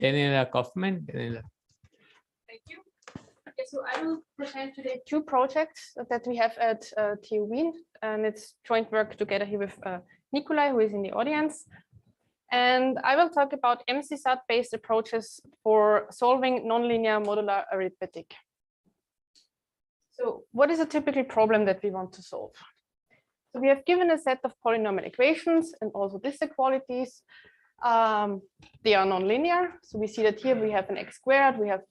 Daniela Kaufmann. Daniela. Thank you. Okay, so I will present today two projects that we have at TU Wien, and it's joint work together here with Nikolai, who is in the audience. And I will talk about MCSat-based approaches for solving nonlinear modular arithmetic. So what is a typical problem that we want to solve? So we have given a set of polynomial equations and also disequalities. They are nonlinear. So we see that here we have an x squared, we have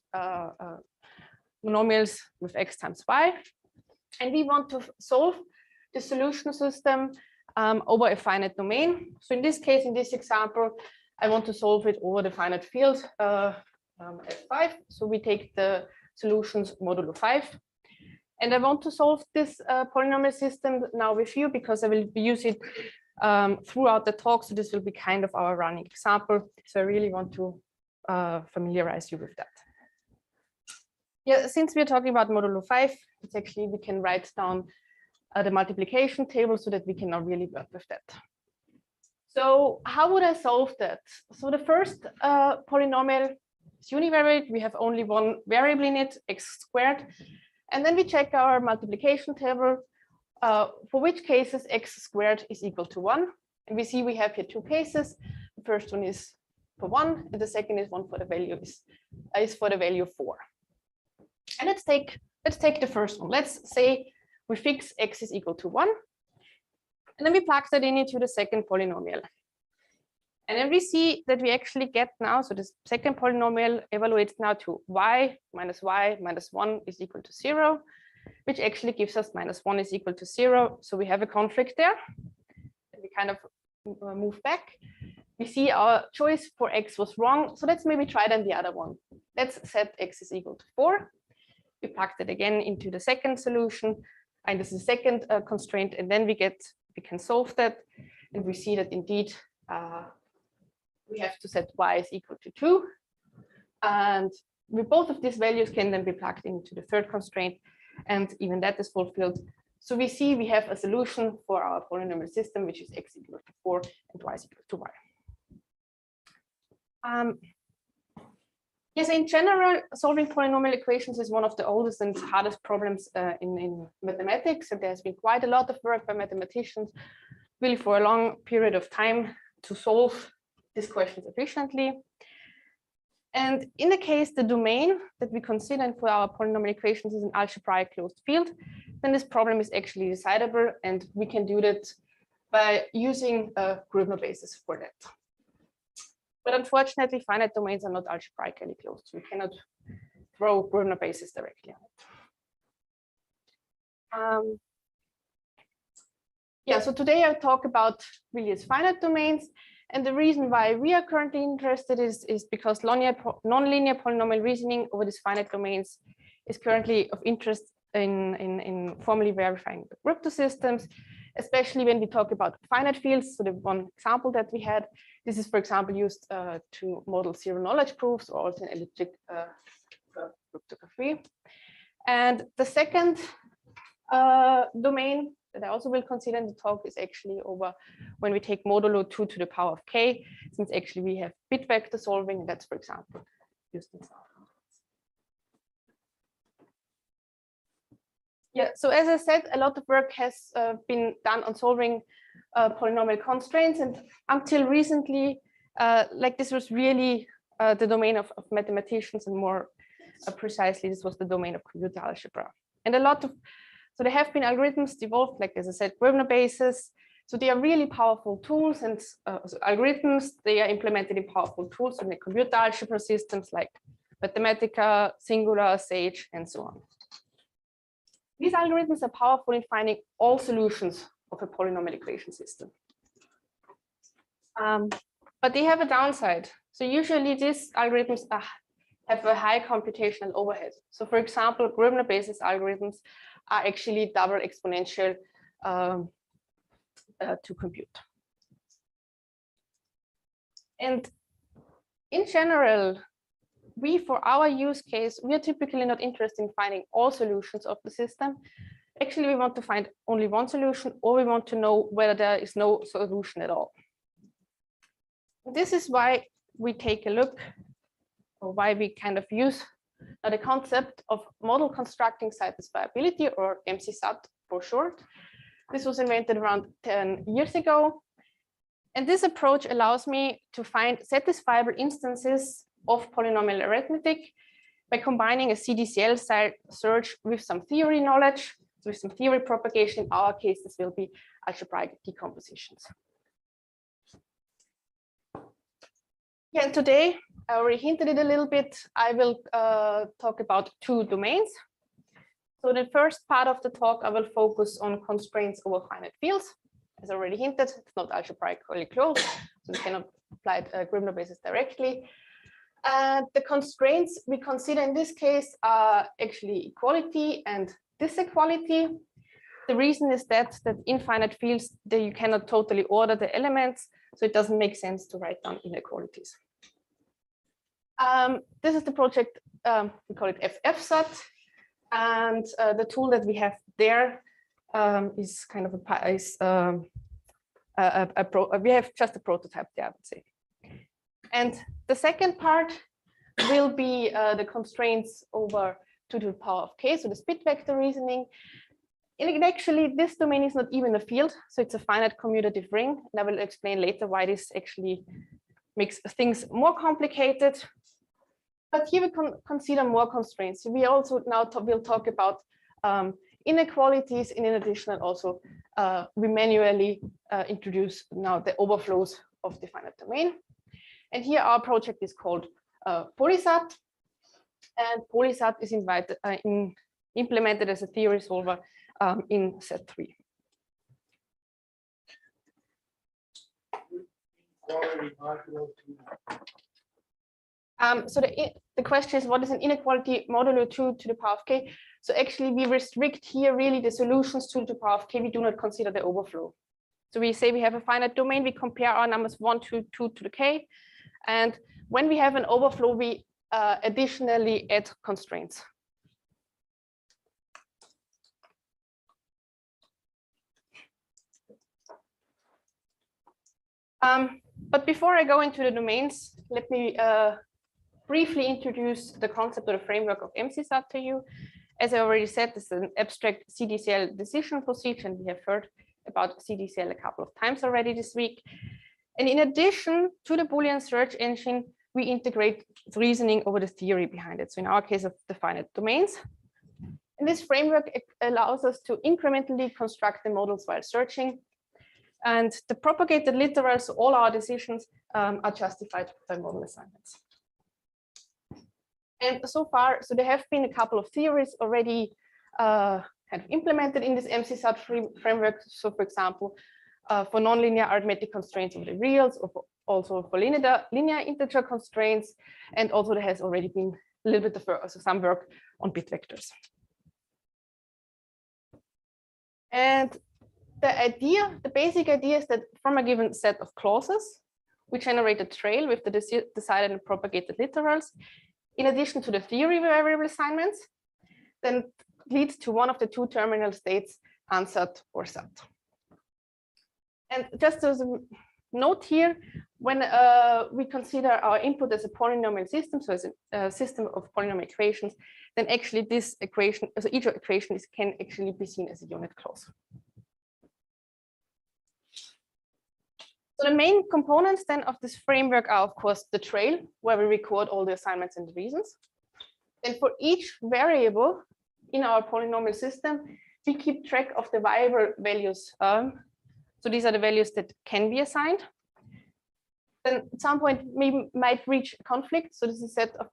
monomials with x times y. And we want to solve the solution system over a finite domain. So in this case, in this example, I want to solve it over the finite field F5. So we take the solutions modulo 5. And I want to solve this polynomial system now with you because I will use it throughout the talk. So this will be kind of our running example. So I really want to familiarize you with that. Yeah, since we're talking about modulo 5, it's actually we can write down the multiplication table so that we can now really work with that. So how would I solve that? So the first polynomial is univariate. We have only one variable in it, x squared. And then we check our multiplication table, for which cases x squared is equal to 1. And we see we have here two cases. The first one is for 1, and the second is one for the value is for the value 4. And let's take the first one. Let's say we fix x is equal to 1, and then we plug that into the second polynomial. And then we see that we actually get now, so this second polynomial evaluates now to y minus 1 is equal to 0, which actually gives us minus 1 is equal to 0. So we have a conflict there. We kind of move back. We see our choice for x was wrong. So let's maybe try then the other one. Let's set x is equal to 4. We plug that again into the second solution. And this is the second constraint. And then we can solve that. And we see that indeed, we have to set y is equal to 2. And both of these values can then be plugged into the third constraint. And even that is fulfilled. So we see we have a solution for our polynomial system, which is x equal to 4 and y is equal to y. Yes, in general, solving polynomial equations is one of the oldest and hardest problems in mathematics. And there's been quite a lot of work by mathematicians really for a long period of time to solve these questions efficiently. And in the case the domain that we consider for our polynomial equations is an algebraic closed field, then this problem is actually decidable, and we can do that by using a Gröbner basis for that. But unfortunately, finite domains are not algebraically closed. So we cannot throw Gröbner basis directly on it. Yeah, so today I'll talk about really its finite domains. And the reason why we are currently interested is because nonlinear polynomial reasoning over these finite domains is currently of interest in formally verifying the cryptosystems, especially when we talk about finite fields. So the one example that we had, this is, for example, used to model zero knowledge proofs or also in elliptic cryptography. And the second domain that I also will consider in the talk is actually over when we take modulo 2 to the power of k, since actually we have Bitvector solving, and that's, for example, used in some. Yeah, so as I said, a lot of work has been done on solving polynomial constraints, and until recently, like this was really the domain of mathematicians, and more precisely, this was the domain of computer algebra. And so there have been algorithms developed, like as I said, Gröbner basis. So they are really powerful tools, and algorithms, they are implemented in powerful tools in the computer algebra systems like Mathematica, Singular, Sage, and so on. These algorithms are powerful in finding all solutions of a polynomial equation system. But they have a downside. So usually these algorithms have a high computational overhead. So for example, Gröbner basis algorithms are actually double exponential to compute. And in general, for our use case, we are typically not interested in finding all solutions of the system. Actually, we want to find only one solution, or we want to know whether there is no solution at all. This is why we take a look or why we kind of use the concept of model constructing satisfiability, or MCSat for short. This was invented around 10 years ago. And this approach allows me to find satisfiable instances of polynomial arithmetic by combining a CDCL style search with some theory knowledge, with some theory propagation. In our case, this will be algebraic decompositions. Yeah, and today, I already hinted it a little bit, I will talk about two domains. So the first part of the talk, I will focus on constraints over finite fields. As already hinted, it's not algebraically closed, so we cannot apply Gribner basis directly. The constraints we consider in this case are actually equality and disequality. The reason is that in finite fields, you cannot totally order the elements, so it doesn't make sense to write down inequalities. This is the project, we call it FFSAT, and the tool that we have there is kind of we have just a prototype there, I would say. And the second part will be the constraints over 2 to the power of k, so the Bitvector reasoning. And actually, this domain is not even a field, so it's a finite commutative ring. And I will explain later why this actually makes things more complicated. But here we can consider more constraints. So we also now will talk about inequalities, and in addition, also we manually introduce now the overflows of the finite domain. And here our project is called PolySAT, and PolySAT is implemented as a theory solver in set 3. So the question is, what is an inequality modulo 2 to the power of k? So actually, we restrict here really the solutions to the power of k. We do not consider the overflow. So we say we have a finite domain. We compare our numbers 1 to 2 to the k. And when we have an overflow, we additionally add constraints. But before I go into the domains, let me briefly introduce the concept or the framework of MCSat to you. As I already said, this is an abstract CDCL decision procedure, and we have heard about CDCL a couple of times already this week. And in addition to the Boolean search engine, we integrate reasoning over the theory behind it. So in our case of the finite domains. And this framework allows us to incrementally construct the models while searching. And the propagated literals, so all our decisions are justified by model assignments. And so far, so there have been a couple of theories already kind of implemented in this MCSat framework. So for example, for nonlinear arithmetic constraints over the reals, or also for linear integer constraints. And also there has already been a little bit of some work on bitvectors. And the basic idea is that from a given set of clauses, we generate a trail with the decided and propagated literals, in addition to the theory variable assignments, then leads to one of the two terminal states, unsat or sat. And just as a note here, when we consider our input as a polynomial system, so as a system of polynomial equations, then actually this equation, so each equation can actually be seen as a unit clause. So the main components then of this framework are, of course, the trail, where we record all the assignments and the reasons. Then for each variable in our polynomial system, we keep track of the viable values. So these are the values that can be assigned. Then at some point we might reach a conflict. So this is a set of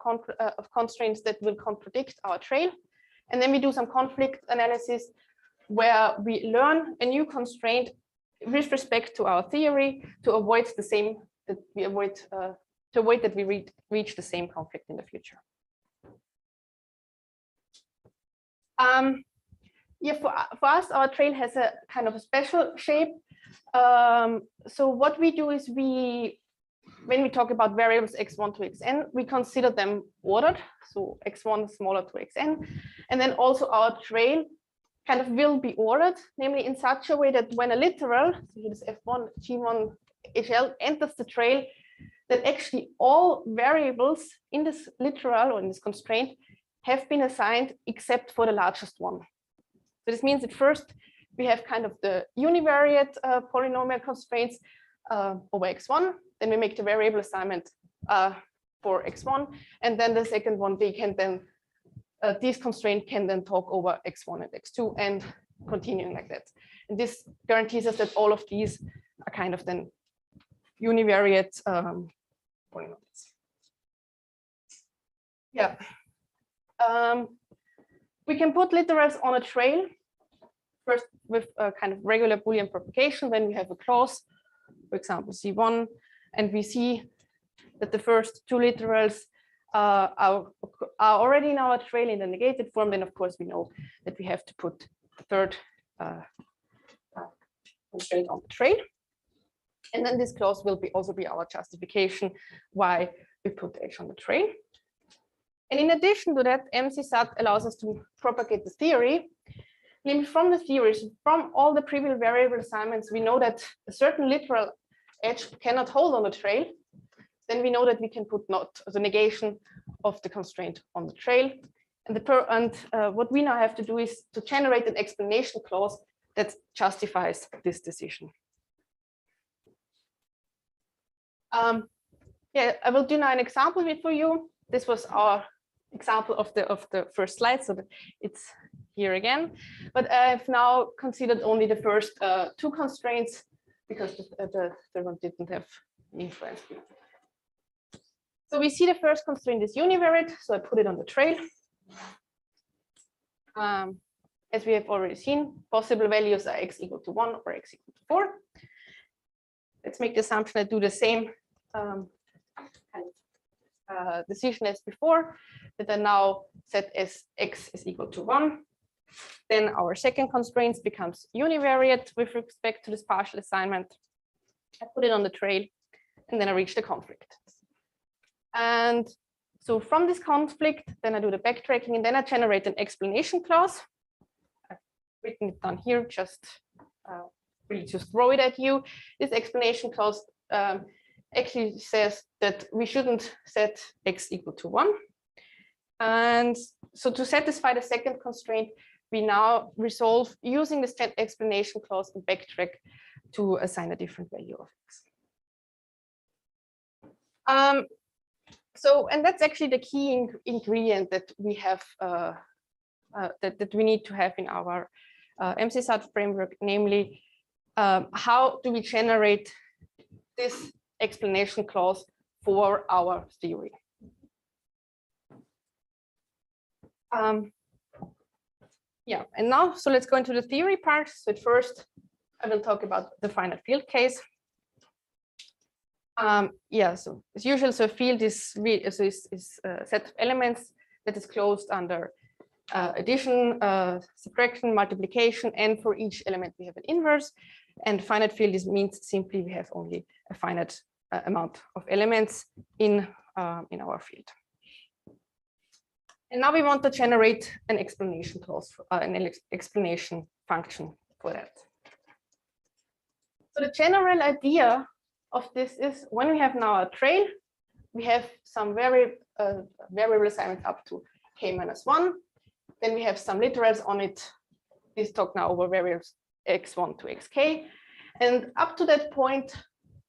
constraints that will contradict our trail. And then we do some conflict analysis where we learn a new constraint with respect to our theory to avoid the same, that we avoid that we reach the same conflict in the future. Yeah, for us, our trail has a kind of a special shape. So what we do is when we talk about variables x1 to xn, we consider them ordered. So x1 smaller to xn, and then also our trail kind of will be ordered, namely in such a way that when a literal, so here is f1, g1, hl, enters the trail, that actually all variables in this literal or in this constraint have been assigned except for the largest one. So this means at first we have kind of the univariate polynomial constraints over x1, then we make the variable assignment for x1, and then the second one, they can then these constraints can then talk over x1 and x2 and continuing like that. And this guarantees us that all of these are kind of then univariate polynomials. Yeah. We can put literals on a trail, first with a kind of regular Boolean propagation. Then we have a clause, for example, C1, and we see that the first two literals are already in our trail in the negated form. Then, of course, we know that we have to put the third constraint on the trail. And then this clause will also be our justification why we put H on the trail. And in addition to that, MCSat allows us to propagate the theory. From the theories, from all the previous variable assignments, we know that a certain literal edge cannot hold on the trail. Then we know that we can put not the negation of the constraint on the trail. And what we now have to do is to generate an explanation clause that justifies this decision. Yeah, I will do now an example for you. This was our example of the first slide, so that it's here again. But I've now considered only the first two constraints because the third one didn't have influence. So we see the first constraint is univariate, so I put it on the trail. As we have already seen, possible values are x equal to 1 or x equal to 4. Let's make the assumption I do the same decision as before, that I now set as x is equal to 1. Then our second constraint becomes univariate with respect to this partial assignment. I put it on the trail, and then I reach the conflict. And so from this conflict, then I do the backtracking, and then I generate an explanation clause. I've written it down here, just really just throw it at you. This explanation clause actually says that we shouldn't set x equal to 1. And so to satisfy the second constraint, we now resolve using this explanation clause and backtrack to assign a different value of x. And that's actually the key ingredient that we have that we need to have in our MCSat framework, namely how do we generate this explanation clause for our theory. Yeah, and now, so let's go into the theory part. So at first, I will talk about the finite field case. Yeah, so as usual, so a field is a set of elements that is closed under addition, subtraction, multiplication, and for each element we have an inverse. And finite field means simply we have only a finite amount of elements in our field. And now we want to generate an explanation clause, an explanation function for that. So the general idea of this is when we have now a trail, we have some variable assignments up to k-1. Then we have some literals on it. This talk now over variables x1 to xk. And up to that point,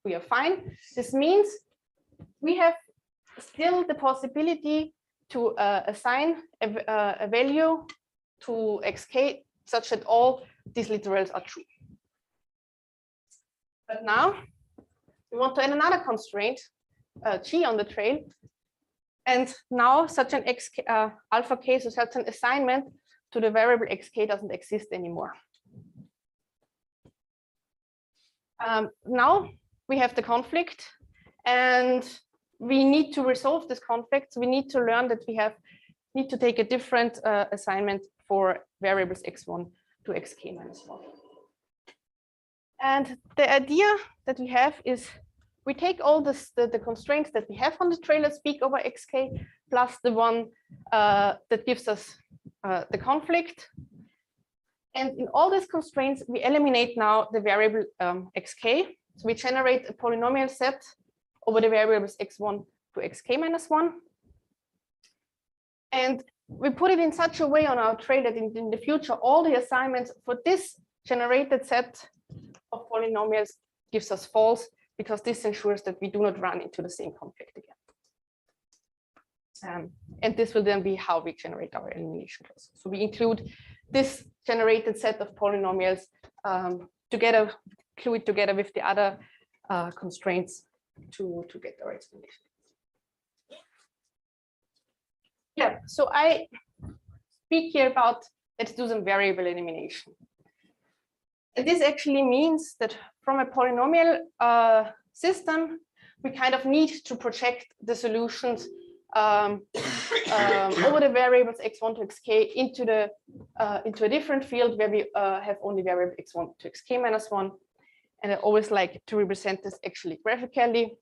we are fine. This means we have still the possibility to assign a value to xk such that all these literals are true. But now we want to add another constraint, g on the trail. And now such an alpha k, so such an assignment to the variable xk doesn't exist anymore. Now we have the conflict, and we need to resolve this conflict. So we need to learn that we need to take a different assignment for variables x1 to xk-1. And the idea that we have is we take all the constraints that we have on the trail that speak over xk plus the one that gives us the conflict. And in all these constraints, we eliminate now the variable xk. So we generate a polynomial set over the variables x1 to xk minus 1. And we put it in such a way on our tray that in the future, all the assignments for this generated set of polynomials gives us false, because this ensures that we do not run into the same conflict again. And this will then be how we generate our elimination clause. So we include this generated set of polynomials together, include together with the other constraints to get our explanation. Yeah, so I speak here about, let's do some variable elimination. And this actually means that from a polynomial system, we kind of need to project the solutions over the variables x1 to xk into a different field where we have only variable x1 to xk minus 1. And I always like to represent this actually graphically.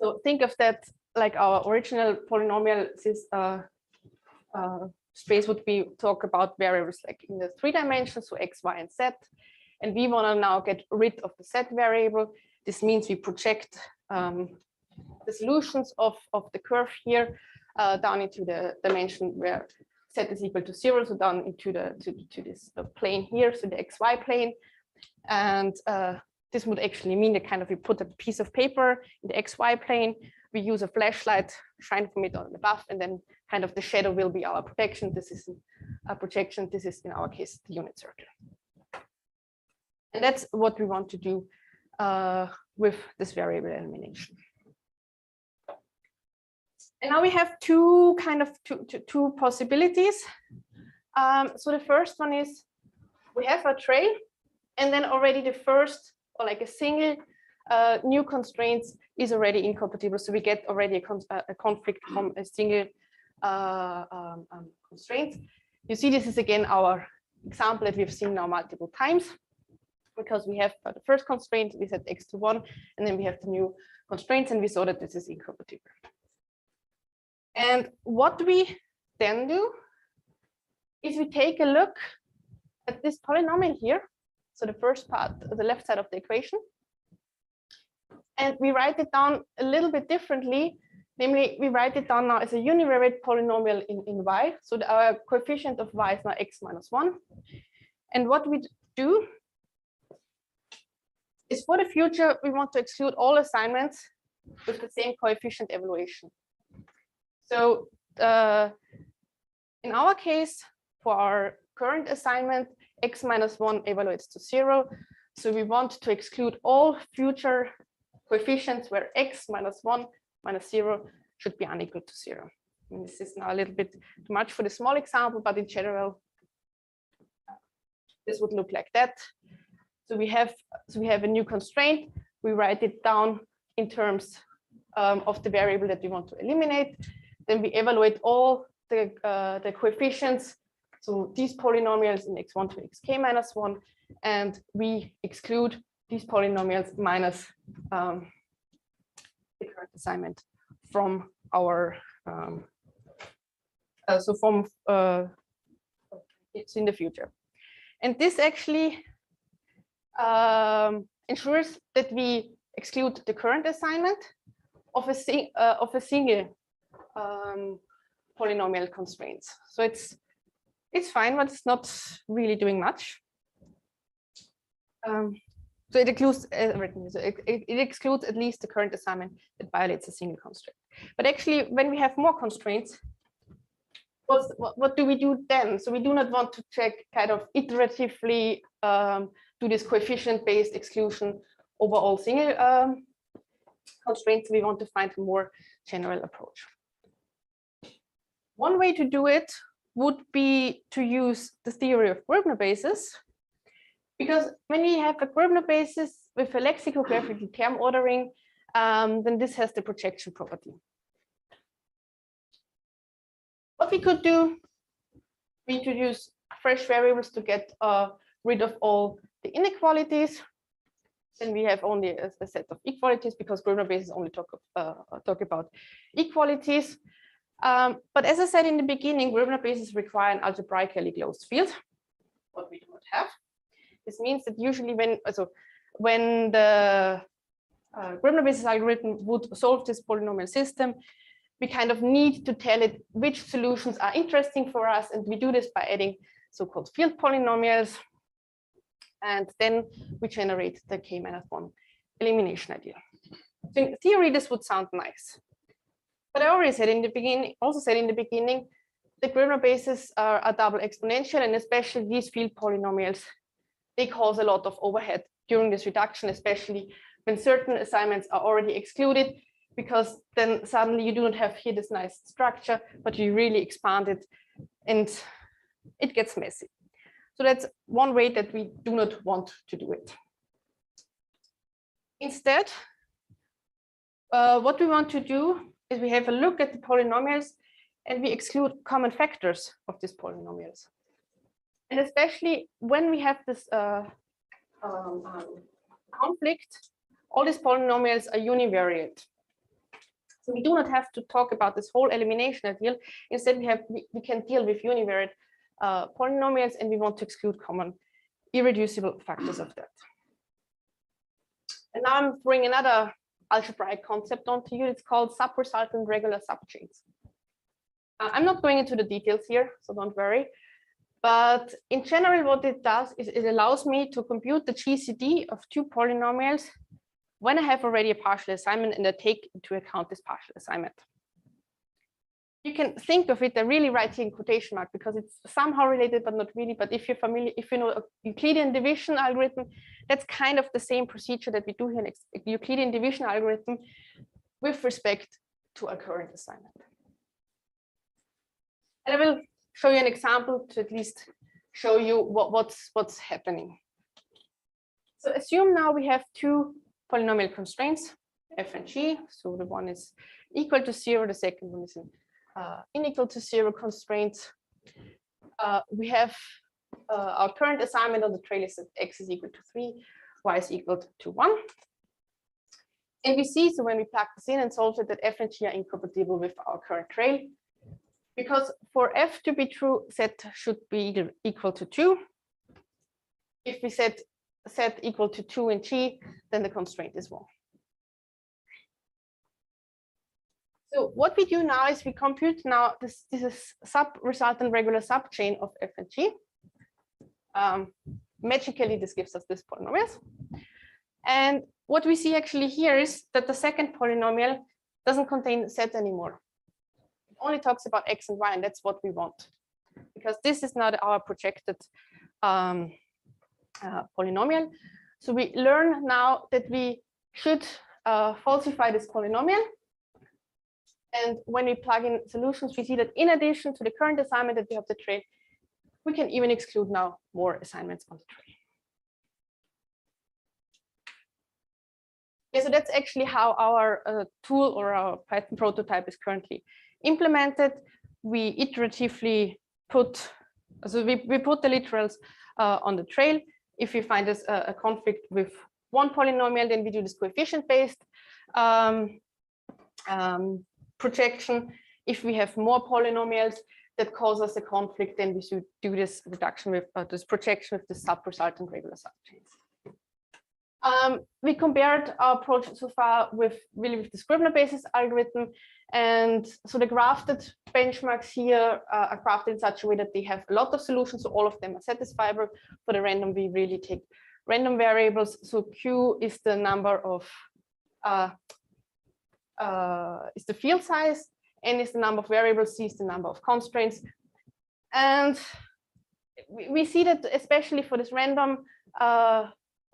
So think of that like our original polynomial space would be talk about variables like in the 3 dimensions, so x, y, and z. And we want to now get rid of the z variable. This means we project the solutions of the curve here down into the dimension where z is equal to 0, so down into to this plane here, so the xy plane. And this would actually mean that kind of we put a piece of paper in the xy plane, we use a flashlight, shine from it on the buff, and then kind of the shadow will be our protection. This is a projection. This is in our case the unit circle. And that's what we want to do with this variable elimination. And now we have two possibilities. So the first one is we have a tray, and then already the first, or like a single new constraints is already incompatible. So we get already a conflict from a single constraint. You see, this is again our example that we've seen now multiple times, because we have the first constraint, we set x to 1, and then we have the new constraints, and we saw that this is incompatible. And what we then do is we take a look at this polynomial here. So the first part, the left side of the equation. And we write it down a little bit differently. Namely, we write it down now as a univariate polynomial in y. So our coefficient of y is now x minus 1. And what we do is for the future, we want to exclude all assignments with the same coefficient evaluation. So in our case, for our current assignment, x minus 1 evaluates to 0. So we want to exclude all future coefficients where x minus 1 minus 0 should be unequal to 0. And this is now a little bit too much for the small example, but in general, this would look like that. So we have a new constraint. We write it down in terms of the variable that we want to eliminate. Then we evaluate all the coefficients. So these polynomials in x1 to xk minus 1, and we exclude these polynomials minus the current assignment from our it's in the future. And this actually ensures that we exclude the current assignment of a single polynomial constraints. So it's fine, but it's not really doing much. So it includes everything. So it excludes at least the current assignment that violates a single constraint. But actually, when we have more constraints, what do we do then? So we do not want to check kind of iteratively do this coefficient-based exclusion over all single constraints. We want to find a more general approach. One way to do it would be to use the theory of Gröbner basis, because when we have a Gröbner basis with a lexicographical term ordering, then this has the projection property. What we could do, we introduce fresh variables to get rid of all the inequalities. Then we have only a set of equalities, because Gröbner basis only talk about equalities. But as I said in the beginning, Gröbner bases require an algebraically closed field, what we do not have. This means that usually when the Gribner basis algorithm would solve this polynomial system, we kind of need to tell it which solutions are interesting for us, and we do this by adding so-called field polynomials, and then we generate the k-1 elimination ideal. So in theory, this would sound nice, but I already said in the beginning, the Gribner bases are a double exponential, and especially these field polynomials, they cause a lot of overhead during this reduction, especially when certain assignments are already excluded, because then suddenly you do not have here this nice structure, but you really expand it and it gets messy. So that's one way that we do not want to do it. Instead, what we want to do is we have a look at the polynomials and we exclude common factors of these polynomials. And especially when we have this conflict, all these polynomials are univariate. So we do not have to talk about this whole elimination ideal. Instead, we can deal with univariate polynomials, and we want to exclude common irreducible factors of that. And now I'm bringing another algebraic concept onto you. It's called sub-resultant regular subchains. I'm not going into the details here, so don't worry. But in general, what it does is it allows me to compute the GCD of two polynomials when I have already a partial assignment and I take into account this partial assignment. You can think of it, I really write here in quotation mark because it's somehow related, but not really. But if you're familiar, if you know a Euclidean division algorithm, that's kind of the same procedure that we do here in Euclidean division algorithm with respect to a current assignment. And I will show you an example to at least show you what's happening. So assume now we have two polynomial constraints, f and g. So the one is equal to 0, the second one is unequal to 0 constraints. We have our current assignment on the trail is that x is equal to 3, y is equal to 1. And we see, so when we plug this in and solve it, that f and g are incompatible with our current trail. Because for f to be true, set should be equal to 2. If we set equal to 2 in g, then the constraint is 1. So what we do now is we compute now this is sub-resultant regular subchain of f and g. Magically, this gives us this polynomials. And what we see actually here is that the second polynomial doesn't contain z anymore. It only talks about x and y, and that's what we want, because this is not our projected polynomial. So we learn now that we should falsify this polynomial. And when we plug in solutions, we see that in addition to the current assignment that we have the trail, we can even exclude now more assignments on the trail. Yeah, so that's actually how our tool or our Python prototype is currently implemented. We iteratively put, so we put the literals on the trail. If we find this a conflict with one polynomial, then we do this coefficient-based projection. If we have more polynomials that cause us a conflict, then we should do this reduction with this projection with the sub-resultant regular subchains. We compared our approach so far with the Scrivener basis algorithm, and so the grafted benchmarks here are crafted in such a way that they have a lot of solutions, so all of them are satisfiable. For the random, we really take random variables. So Q is the number of is the field size, N is the number of variables, C is the number of constraints, and we see that especially for this random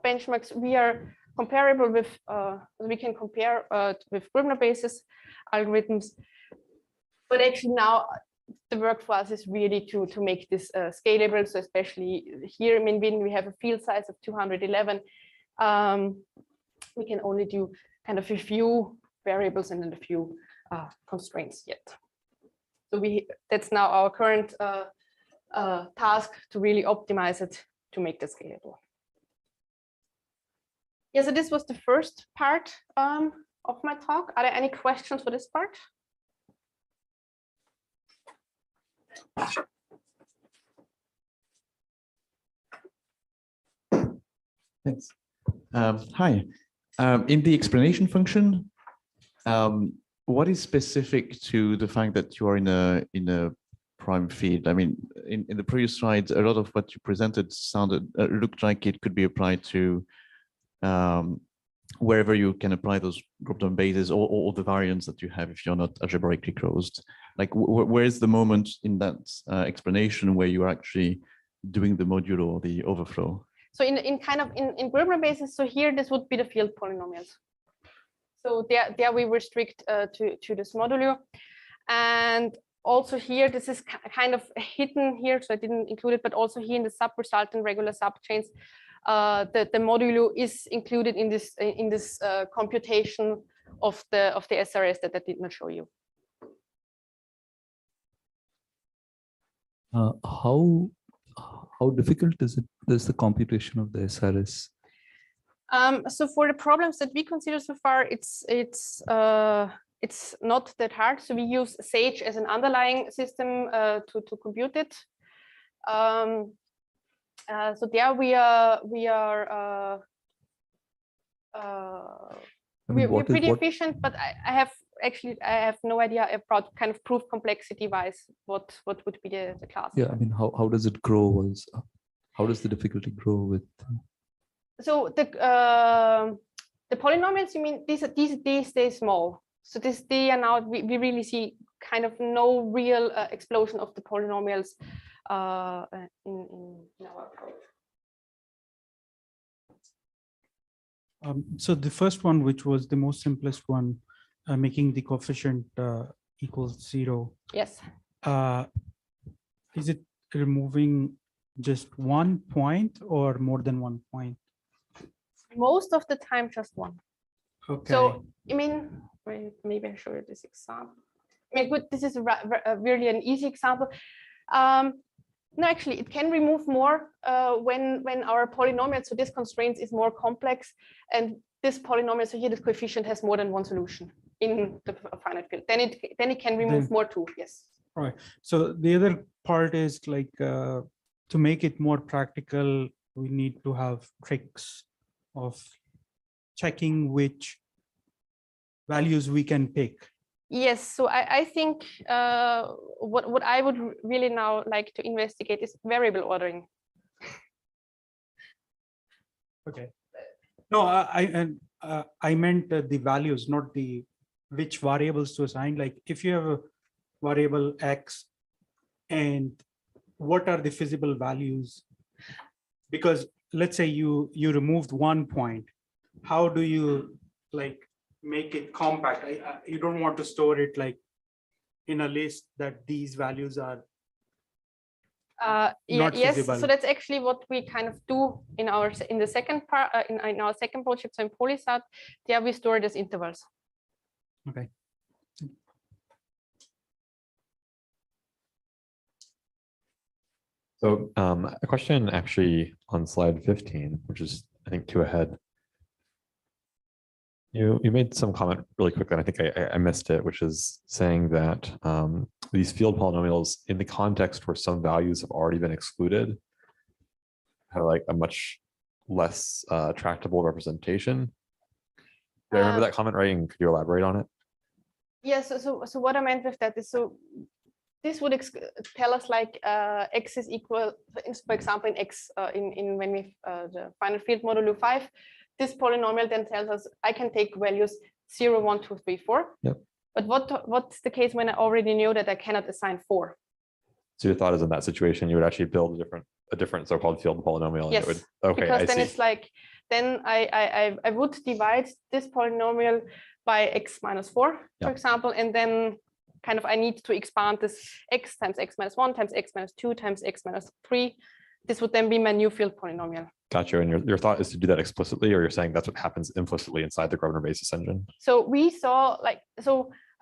benchmarks, we are comparable with, we can compare with Scrivener basis algorithms, but actually now the work for us is really to make this scalable. So especially here, I mean, when we have a field size of 211, we can only do kind of a few variables and then a few constraints yet. So that's now our current task, to really optimize it to make it scalable. Yeah, so this was the first part of my talk. Are there any questions for this part? Thanks. Hi. In the explanation function, what is specific to the fact that you are in a prime field? I mean, in the previous slides, a lot of what you presented looked like it could be applied to wherever you can apply those group-down bases or the variants that you have if you're not algebraically closed. Like, where's the moment in that explanation where you are actually doing the modulo or the overflow? So in group-down bases, so here this would be the field polynomials. So there we restrict to this modulo. And also here, this is kind of hidden here, so I didn't include it, but also here in the sub-resultant regular subchains, the modulo is included in this computation of the SRS that I did not show you. How difficult is the computation of the SRS? So for the problems that we consider so far, it's not that hard. So we use Sage as an underlying system to compute it. So there we're pretty efficient, but I have no idea about kind of proof complexity wise what would be the class. Yeah, I mean, how does it grow? How does the difficulty grow with? So the polynomials, you mean these stay small. So they are now we really see kind of no real explosion of the polynomials in our approach. So the first one, which was the most simplest one, making the coefficient equals 0. Yes. Is it removing just 1 point or more than 1 point? Most of the time, just one. Okay. So I mean, maybe I show you this example. I mean, good. This is really an easy example. No, actually, it can remove more when our polynomial, so this constraint is more complex, and this polynomial, so here this coefficient has more than one solution in the finite field. Then it can remove more too. Yes. All right. So the other part is like to make it more practical, we need to have tricks of checking which values we can pick. Yes, so I think what I would really now like to investigate is variable ordering. Okay. No, I meant the values, not the which variables to assign. Like if you have a variable X, and what are the feasible values? Because let's say you removed 1 point, how do you like make it compact? You don't want to store it like in a list that these values are not yes, feasible. so that's actually what we kind of do in the second part in our second project. So in PolySAT, there we store it as intervals. Okay. So a question actually on slide 15, which is I think 2 ahead. You made some comment really quickly, and I think I missed it, which is saying that these field polynomials in the context where some values have already been excluded have like a much less tractable representation. Do I remember that comment right? And could you elaborate on it? Yes. So what I meant with that is, so this would tell us like X is equal, for example, in X in when we the final field modulo 5. This polynomial then tells us I can take values 0, 1, 2, 3, 4. Yep. But what's the case when I already know that I cannot assign 4? So your thought is in that situation, you would actually build a different so-called field polynomial. Yes. And it would, okay, because then see. it's like, then I would divide this polynomial by X minus 4, for example, and then kind of I need to expand this X times X minus 1 times X minus 2 times X minus 3. This would then be my new field polynomial. Gotcha. And your thought is to do that explicitly, or you're saying that's what happens implicitly inside the Grosvenor basis engine? So we saw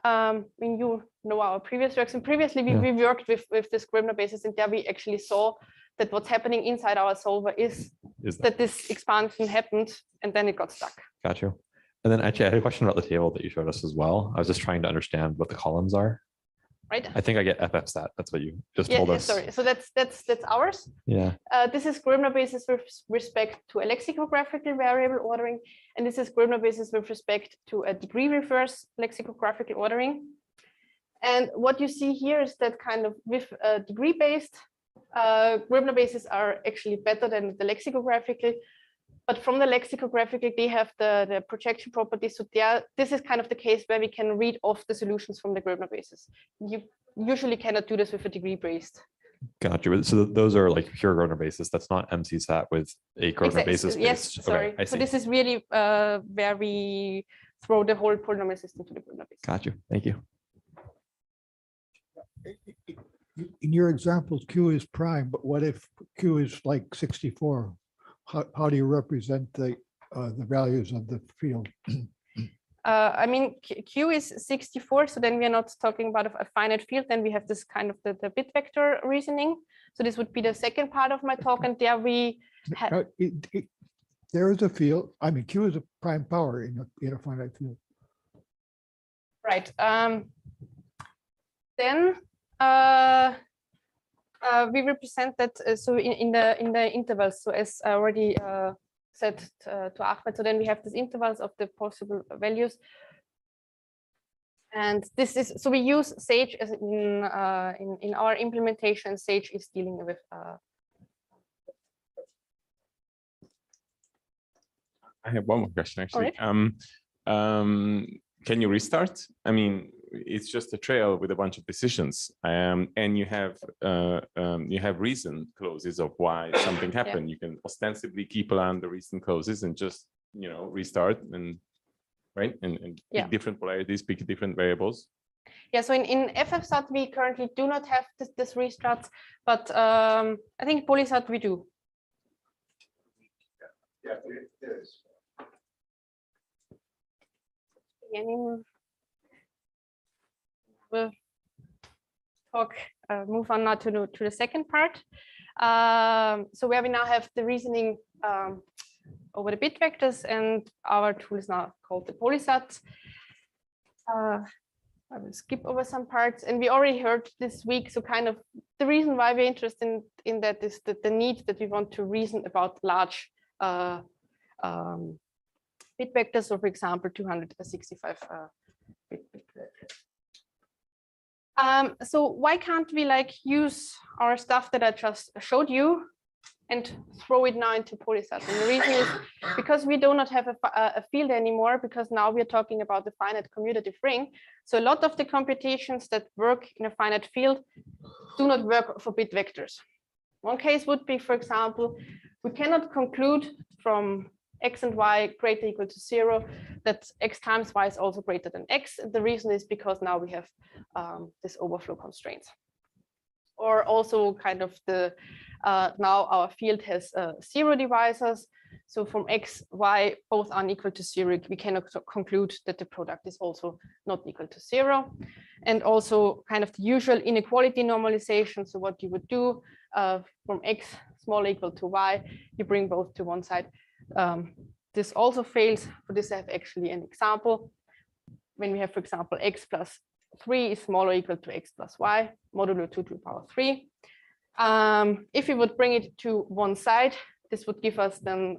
when you know our previous works, and previously we worked with this Grosvenor basis, and there we actually saw that what's happening inside our solver is that this expansion happened, and then it got stuck. Gotcha. And then actually I had a question about the table that you showed us as well. I was just trying to understand what the columns are. right? I think I get FFStat. That's what you just Yeah, told yeah, us. sorry. So that's ours. Yeah. This is Gröbner basis with respect to a lexicographical variable ordering, and this is Gröbner basis with respect to a degree reverse lexicographical ordering. And what you see here is that kind of with degree based, Gröbner bases are actually better than the lexicographical. But from the lexicographical, they have the projection properties. So this is kind of the case where we can read off the solutions from the Gröbner basis. You usually cannot do this with a degree based. Gotcha. So those are like pure Gröbner basis. That's not MCSat with a Gröbner basis. Yes, based. sorry. Okay, I so see. this is really where we throw the whole polynomial system to the Gröbner basis. Gotcha. Thank you. In your examples, Q is prime, but what if Q is like 64? How do you represent the values of the field? I mean, Q is 64, so then we are not talking about a finite field. Then we have this kind of the Bitvector reasoning. So this would be the second part of my talk, and there we have. There is a field. I mean, Q is a prime power in a finite field. Right. Then we represent that so in the intervals. So as I already said to Ahmed, so then we have these intervals of the possible values, and this is so we use Sage as in our implementation. Sage is dealing with. I have one more question actually. Alright. Can you restart? I mean, it's just a trail with a bunch of decisions, and you have reason clauses of why something happened. You can ostensibly keep around the reason clauses and just restart and right and pick different polarities, pick different variables. Yeah, so in FFSAT we currently do not have this restarts, but I think PolySAT we do. Yeah, there is. We'll move on now to the second part. So where we now have the reasoning over the bit vectors, and our tool is now called the PolySAT. I will skip over some parts, and we already heard this week. So kind of the reason why we're interested in that is the need that we want to reason about large bit vectors. So for example, 265 bit vectors. So why can't we use our stuff that I just showed you and throw it now into PolySAT? And the reason is because we do not have a field anymore, because now we're talking about the finite commutative ring. So a lot of the computations that work in a finite field do not work for bit vectors. One case would be, for example, we cannot conclude from x and y greater or equal to 0 that x times y is also greater than x. The reason is because now we have this overflow constraints. Or also kind of now our field has 0 divisors. So from x, y both unequal to 0, we cannot conclude that the product is also not equal to 0. And also kind of the usual inequality normalization. So what you would do from x smaller equal to y, you bring both to one side. This also fails. For this I have actually an example. When we have, for example, x plus 3 is smaller or equal to x plus y, modulo 2 to the power 3. If we would bring it to one side, this would give us then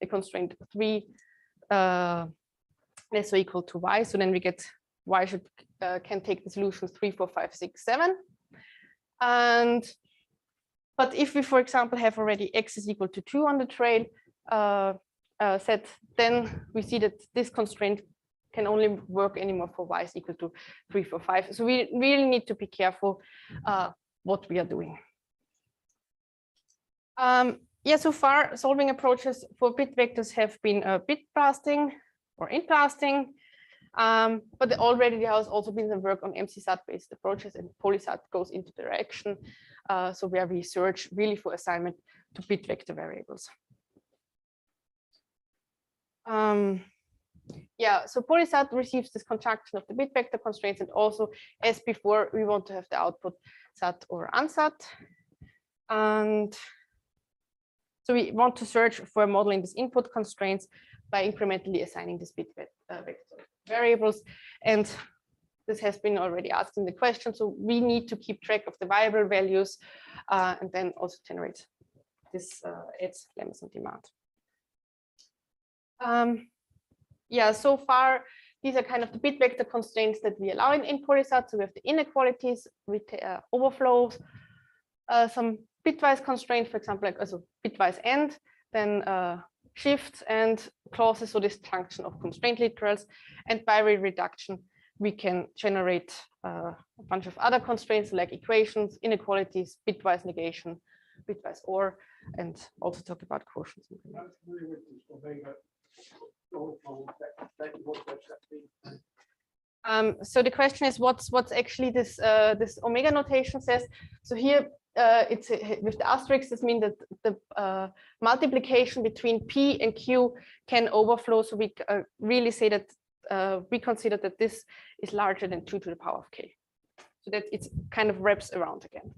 a constraint 3 less or equal to y. So then we get y can take the solutions 3, 4, 5, 6, 7. But if we, for example, have already x is equal to 2 on the trail set, then we see that this constraint can only work anymore for y is equal to 3, 4, 5. So we really need to be careful what we are doing. Yeah, so far solving approaches for bit vectors have been bit blasting or in blasting, but already there has also been some work on MCSat based approaches, and PolySAT goes into the direction. So where we search really for assignment to bit vector variables. Yeah, so PolySAT receives this conjunction of the bit vector constraints, and also as before, we want to have the output sat or unsat. And so we want to search for modeling these input constraints by incrementally assigning these bit vector variables. And This has been already asked in the question. So we need to keep track of the variable values and then also generate this its lemmas on demand. Yeah, so far, these are kind of the Bitvector constraints that we allow in PolySAT. So we have the inequalities, overflows, some bitwise constraints, for example, like also bitwise end, then shifts and clauses, so this function of constraint literals, and by reduction, we can generate a bunch of other constraints like equations, inequalities, bitwise negation, bitwise OR, and also talk about quotients. So the question is, what's actually this this omega notation says? So here it's with the asterisk. This means that the multiplication between P and Q can overflow. So we really say that we consider that this is larger than 2 to the power of K. So that it kind of wraps around again.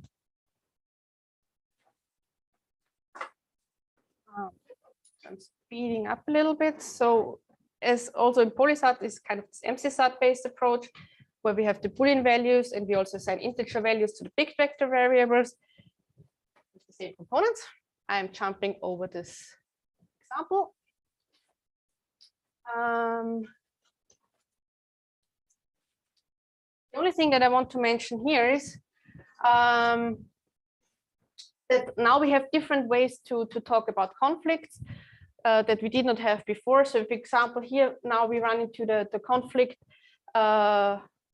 I'm speeding up a little bit. So as also in PolySAT is kind of this MCSat based approach where we have the Boolean values and we also assign integer values to the Bitvector variables with the same components. I'm jumping over this example. The only thing that I want to mention here is that now we have different ways to talk about conflicts that we did not have before. So for example, here now we run into the conflict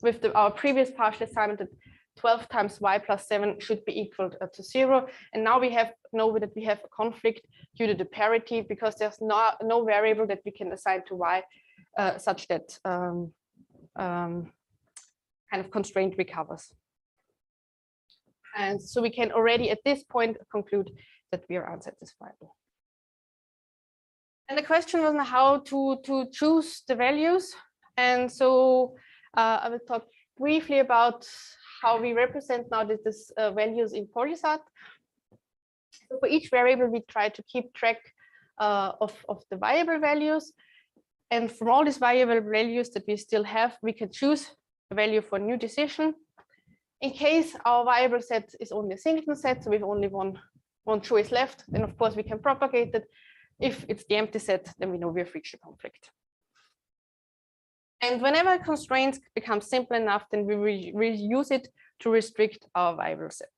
with our previous partial assignment that 12 times y plus 7 should be equal to 0. And now we know that we have a conflict due to the parity because there's no variable that we can assign to y such that kind of constraint recovers. And so we can already at this point conclude that we are unsatisfiable. And the question was now how to choose the values. And so I will talk briefly about how we represent now this values in PolySAT. So for each variable, we try to keep track of the variable values. And from all these variable values that we still have, we can choose a value for a new decision. In case our variable set is only a singleton set, so we have only one choice left, then of course we can propagate it. If it's the empty set, then we know we have reached a conflict. And whenever constraints become simple enough, then we use it to restrict our variable set.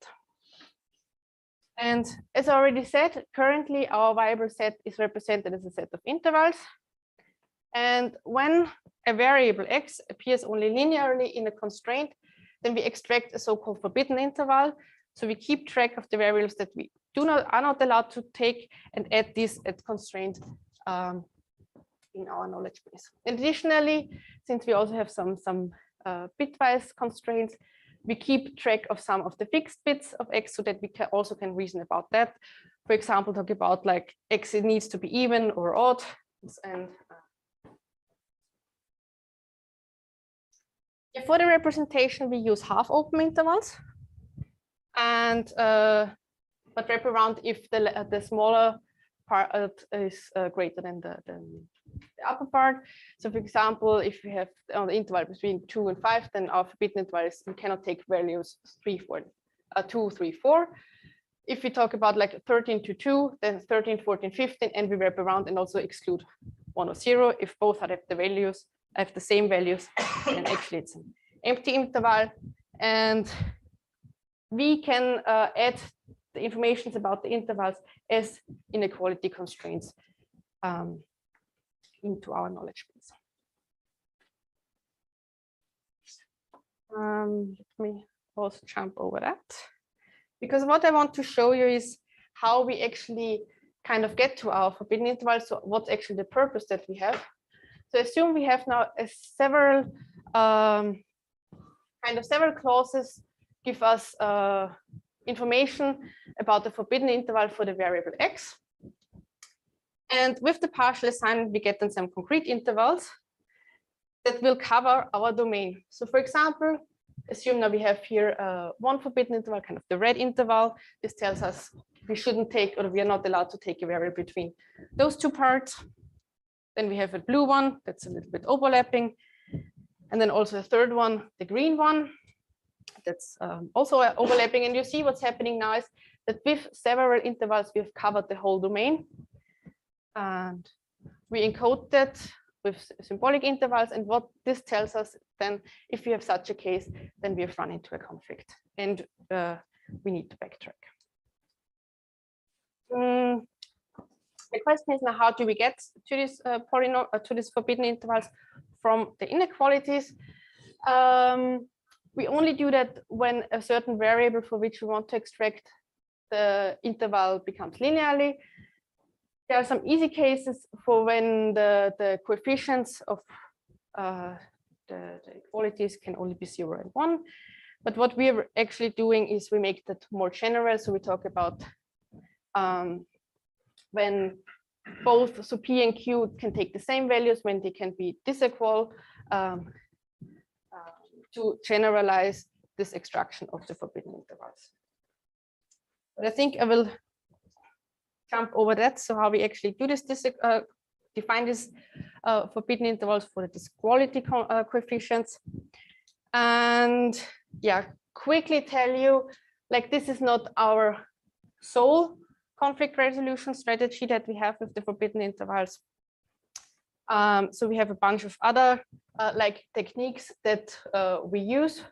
And as I already said, currently our variable set is represented as a set of intervals. And when a variable x appears only linearly in a constraint, then we extract a so-called forbidden interval. So we keep track of the variables that we are not allowed to take and add this at constraint in our knowledge base. And additionally, since we also have some bitwise constraints, we keep track of some of the fixed bits of x so that we also can reason about that. For example, talk about like x needs to be even or odd. And for the representation, we use half open intervals, and but wrap around if the smaller part is greater than the upper part. So, for example, if we have on the interval between 2 and 5, then our forbidden interval is we cannot take values 2, 3, 4. If we talk about like 13 to 2, then 13, 14, 15, and we wrap around and also exclude 1 or 0. If both have the values, have the same values, and actually it's an empty interval. And we can add the information about the intervals as inequality constraints into our knowledge base. Let me also jump over that, because what I want to show you is how we actually kind of get to our forbidden interval. So what's actually the purpose that we have. So assume we have now several clauses give us information about the forbidden interval for the variable x. And with the partial assignment, we get then some concrete intervals that will cover our domain. So for example, assume now we have here one forbidden interval, kind of the red interval. This tells us we shouldn't take, or we are not allowed to take a variable between those two parts. Then we have a blue one that's a little bit overlapping. And then also a third one, the green one, that's also overlapping. And you see what's happening now is that with several intervals, we've covered the whole domain. And we encode that with symbolic intervals. And what this tells us then, if we have such a case, then we have run into a conflict and we need to backtrack. The question is now, how do we get to this to this forbidden intervals from the inequalities? We only do that when a certain variable for which we want to extract the interval becomes linearly. There are some easy cases for when the coefficients of the equalities can only be 0 and 1. But what we're actually doing is we make that more general. So we talk about when both so P and Q can take the same values, when they can be disequal, to generalize this extraction of the forbidden intervals. But I think I will jump over that. So how we actually do this, define this forbidden intervals for the disquality coefficients. And yeah, quickly tell you, like, this is not our sole conflict resolution strategy that we have with the forbidden intervals. So we have a bunch of other like techniques that we use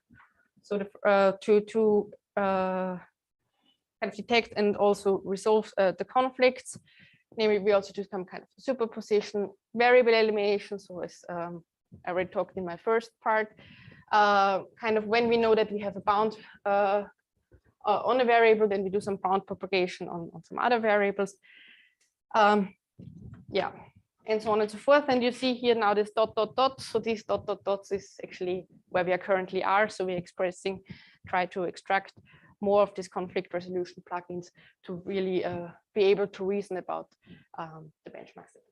so to kind of detect and also resolve the conflicts. Namely, we also do some kind of superposition, variable elimination. So as I already talked in my first part, kind of when we know that we have a bound on a variable, then we do some bound propagation on some other variables. Yeah, and so on and so forth. And you see here now this dot, dot, dot. So these dot, dot, dots is actually where we are currently are. So we're try to extract more of these conflict resolution plugins to really be able to reason about the benchmark set.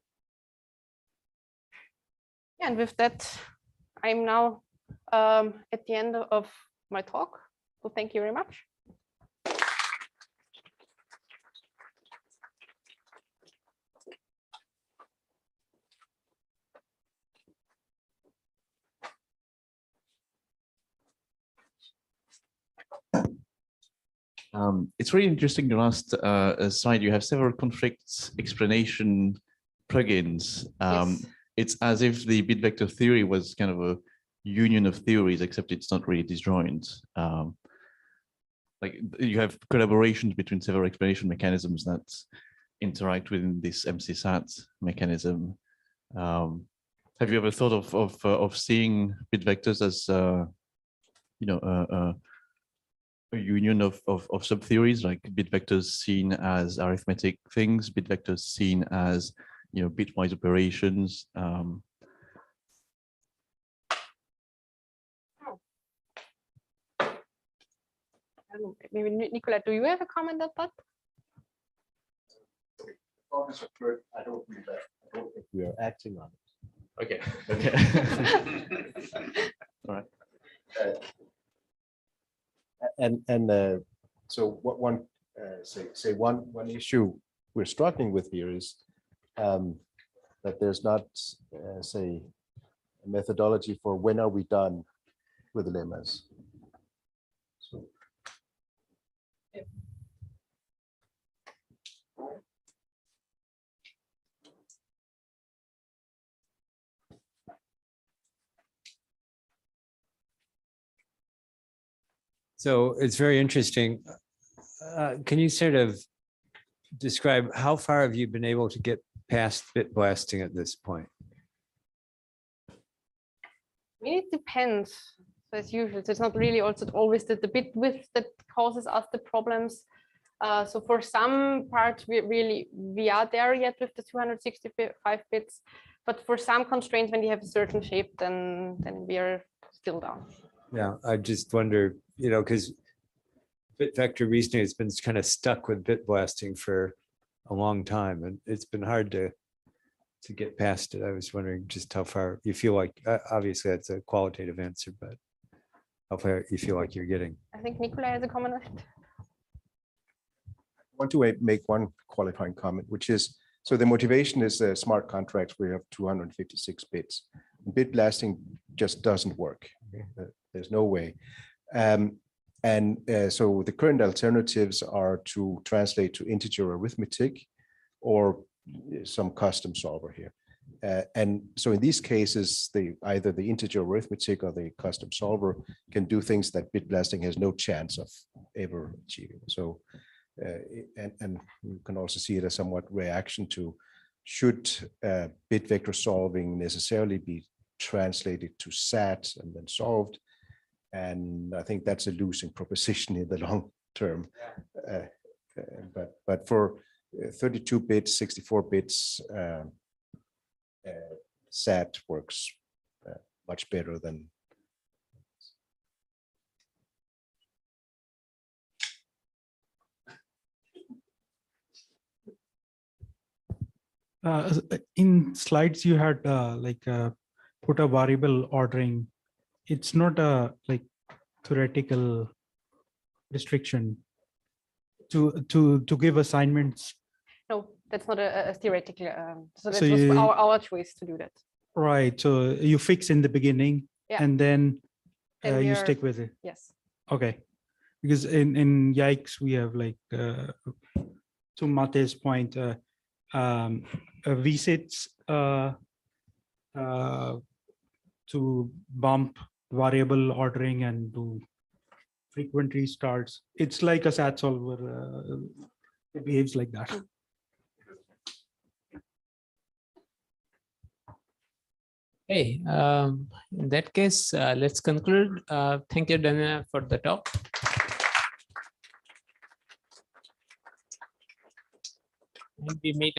And with that, I'm now at the end of my talk. So thank you very much. It's really interesting. The last slide, you have several conflicts explanation plugins. Yes. It's as if the Bitvector theory was kind of a union of theories, except it's not really disjoint. Like you have collaborations between several explanation mechanisms that interact within this MCSat mechanism. Have you ever thought of seeing Bitvectors as you know, a union of subtheories, like Bitvectors seen as arithmetic things, Bitvectors seen as, you know, bitwise operations? Maybe Nicola, do you have a comment on that? I don't think we are acting on it. Okay. Okay. All right. So what one one issue we're struggling with here is that there's not say a methodology for when are we done with the lemmas. So. So it's very interesting. Can you sort of describe how far have you been able to get past bit blasting at this point? I mean, it depends. So as usual, it's not really also always the bit width that causes us the problems. So for some parts, we are there yet with the 265 bits, but for some constraints, when you have a certain shape, then we are still down. Yeah, I just wonder, you know, because Bitvector reasoning has been kind of stuck with bit blasting for a long time, and it's been hard to get past it. I was wondering just how far you feel like, obviously that's a qualitative answer, but how far you feel like you're getting. I think Nicola has a comment on it. I want to make one qualifying comment, which is, so the motivation is smart contracts where you have 256 bits. Bit blasting just doesn't work. Okay? There's no way. So the current alternatives are to translate to integer arithmetic or some custom solver here. And so in these cases, either the integer arithmetic or the custom solver can do things that bit blasting has no chance of ever achieving. So, and you can also see it as somewhat reaction to, should bit vector solving necessarily be translated to SAT and then solved? And I think that's a losing proposition in the long term. But for 32 bits, 64 bits, SAT works much better than. In slides, you had put a variable ordering. It's not a like theoretical restriction to give assignments. No, that's not a theoretical. So that So was you- our choice to do that. Right. So you fix in the beginning, Yeah. and then Then we you are- stick with it. Yes. Okay. Because in Yikes, we have like to Mate's point, VSITs to bump variable ordering and do frequent restarts. It's like a SAT solver. It behaves like that. Hey, in that case, let's conclude. Thank you, Daniela, for the talk. And we meet